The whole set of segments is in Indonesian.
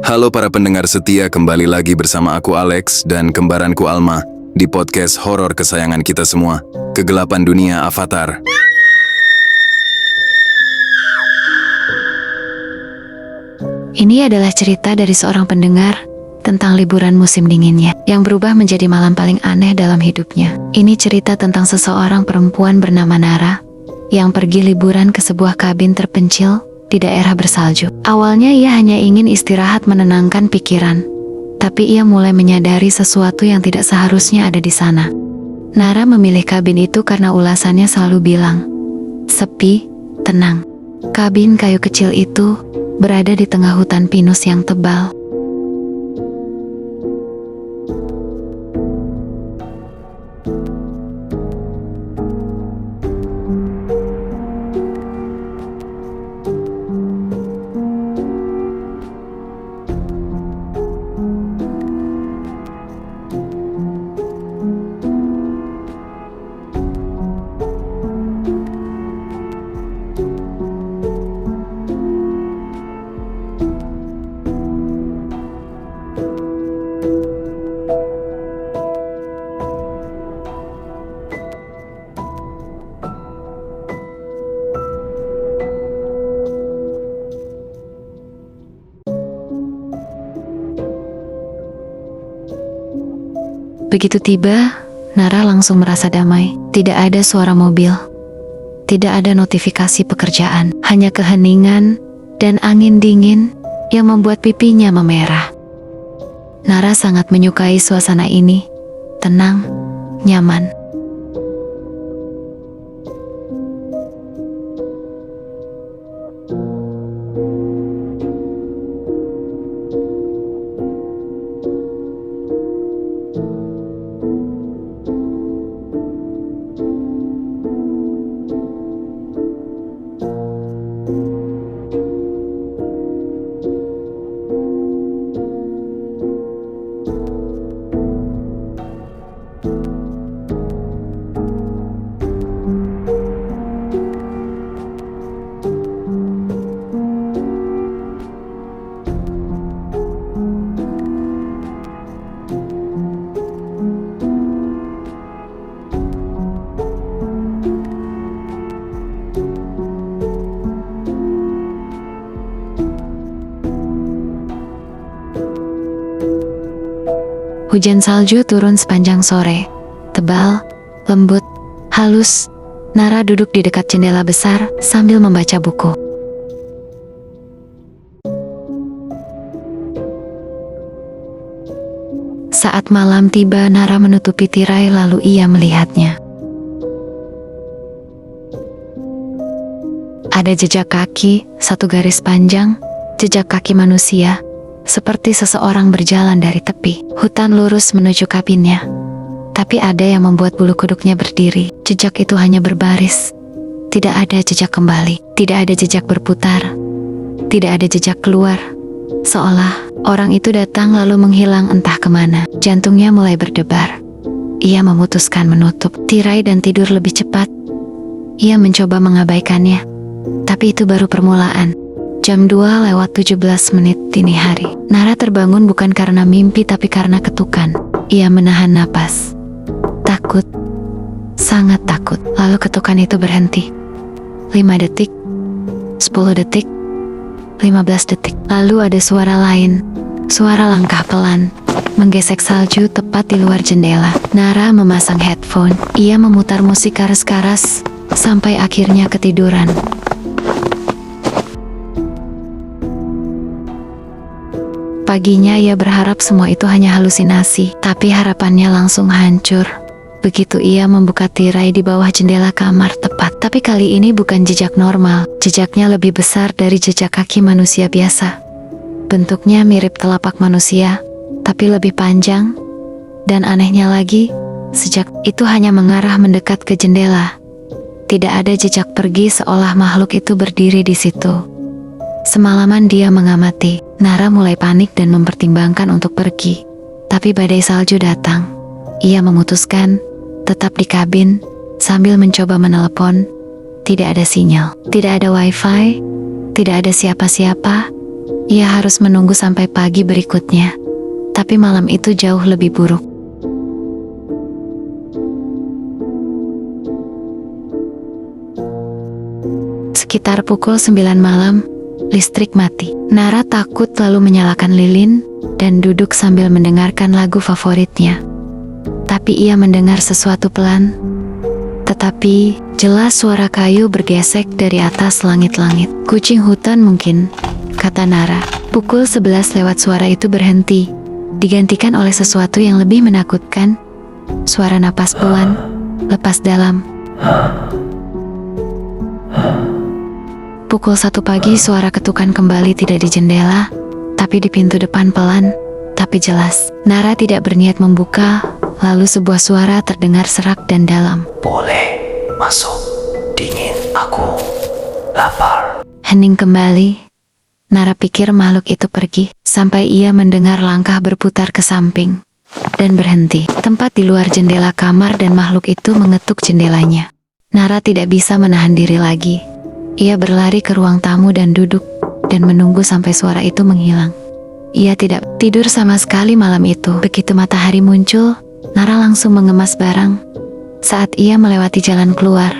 Halo para pendengar setia, kembali lagi bersama aku Alex dan kembaranku Alma di podcast horor kesayangan kita semua, Kegelapan Dunia Avatar. Ini adalah cerita dari seorang pendengar tentang liburan musim dinginnya yang berubah menjadi malam paling aneh dalam hidupnya. Ini cerita tentang seseorang perempuan bernama Nara yang pergi liburan ke sebuah kabin terpencil di daerah bersalju. Awalnya ia hanya ingin istirahat menenangkan pikiran, tapi ia mulai menyadari sesuatu yang tidak seharusnya ada di sana. Nara memilih kabin itu karena ulasannya selalu bilang, sepi, tenang. Kabin kayu kecil itu berada di tengah hutan pinus yang tebal. Begitu tiba, Nara langsung merasa damai. Tidak ada suara mobil, tidak ada notifikasi pekerjaan, hanya keheningan dan angin dingin yang membuat pipinya memerah. Nara sangat menyukai suasana ini, tenang, nyaman. Hujan salju turun sepanjang sore, tebal, lembut, halus. Nara duduk di dekat jendela besar sambil membaca buku. Saat malam tiba, Nara menutupi tirai lalu ia melihatnya. Ada jejak kaki, satu garis panjang, jejak kaki manusia, seperti seseorang berjalan dari tepi. Hutan lurus menuju kabinnya, tapi ada yang membuat bulu kuduknya berdiri. Jejak itu hanya berbaris, tidak ada jejak kembali, tidak ada jejak berputar, tidak ada jejak keluar. Seolah orang itu datang lalu menghilang entah kemana. Jantungnya mulai berdebar. Ia memutuskan menutup tirai dan tidur lebih cepat. Ia mencoba mengabaikannya, tapi itu baru permulaan. Jam 2:17 dini hari. Nara terbangun bukan karena mimpi tapi karena ketukan. Ia menahan napas. Takut, sangat takut. Lalu ketukan itu berhenti. 5 detik, 10 detik, 15 detik. Lalu ada suara lain. Suara langkah pelan menggesek salju tepat di luar jendela. Nara memasang headphone. Ia memutar musik karas-karas sampai akhirnya ketiduran. Paginya ia berharap semua itu hanya halusinasi, tapi harapannya langsung hancur. Begitu ia membuka tirai di bawah jendela kamar tepat. Tapi kali ini bukan jejak normal, jejaknya lebih besar dari jejak kaki manusia biasa. Bentuknya mirip telapak manusia, tapi lebih panjang. Dan anehnya lagi, sejak itu hanya mengarah mendekat ke jendela. Tidak ada jejak pergi, seolah makhluk itu berdiri di situ. Semalaman dia mengamati. Nara mulai panik dan mempertimbangkan untuk pergi. Tapi badai salju datang. Ia memutuskan tetap di kabin sambil mencoba menelepon. Tidak ada sinyal, tidak ada wifi, tidak ada siapa-siapa. Ia harus menunggu sampai pagi berikutnya. Tapi malam itu jauh lebih buruk. Sekitar pukul 9 malam, listrik mati. Nara takut lalu menyalakan lilin dan duduk sambil mendengarkan lagu favoritnya. Tapi ia mendengar sesuatu pelan, tetapi jelas suara kayu bergesek dari atas langit-langit. Kucing hutan mungkin, kata Nara. Pukul 11 lewat suara itu berhenti, digantikan oleh sesuatu yang lebih menakutkan. Suara napas pelan, lepas dalam. Pukul 1 pagi suara ketukan kembali, tidak di jendela, tapi di pintu depan, pelan, tapi jelas. Nara tidak berniat membuka, lalu sebuah suara terdengar serak dan dalam. Boleh masuk, dingin, aku lapar. Hening kembali. Nara pikir makhluk itu pergi, sampai ia mendengar langkah berputar ke samping dan berhenti. Tempat di luar jendela kamar dan makhluk itu mengetuk jendelanya. Nara tidak bisa menahan diri lagi. Ia berlari ke ruang tamu dan duduk, dan menunggu sampai suara itu menghilang. Ia tidak tidur sama sekali malam itu. Begitu matahari muncul, Nara langsung mengemas barang. Saat ia melewati jalan keluar,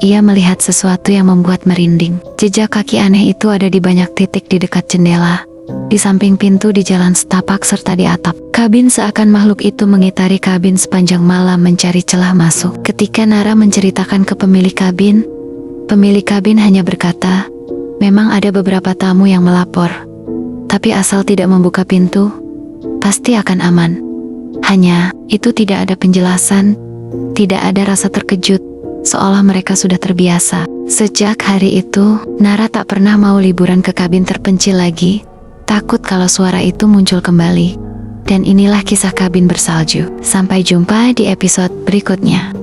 ia melihat sesuatu yang membuat merinding. Jejak kaki aneh itu ada di banyak titik di dekat jendela, di samping pintu, di jalan setapak, serta di atap kabin. Seakan makhluk itu mengitari kabin sepanjang malam mencari celah masuk. Ketika Nara menceritakan ke pemilik kabin hanya berkata, memang ada beberapa tamu yang melapor, tapi asal tidak membuka pintu, pasti akan aman. Hanya, itu tidak ada penjelasan, tidak ada rasa terkejut, seolah mereka sudah terbiasa. Sejak hari itu, Nara tak pernah mau liburan ke kabin terpencil lagi, takut kalau suara itu muncul kembali. Dan inilah kisah kabin bersalju. Sampai jumpa di episode berikutnya.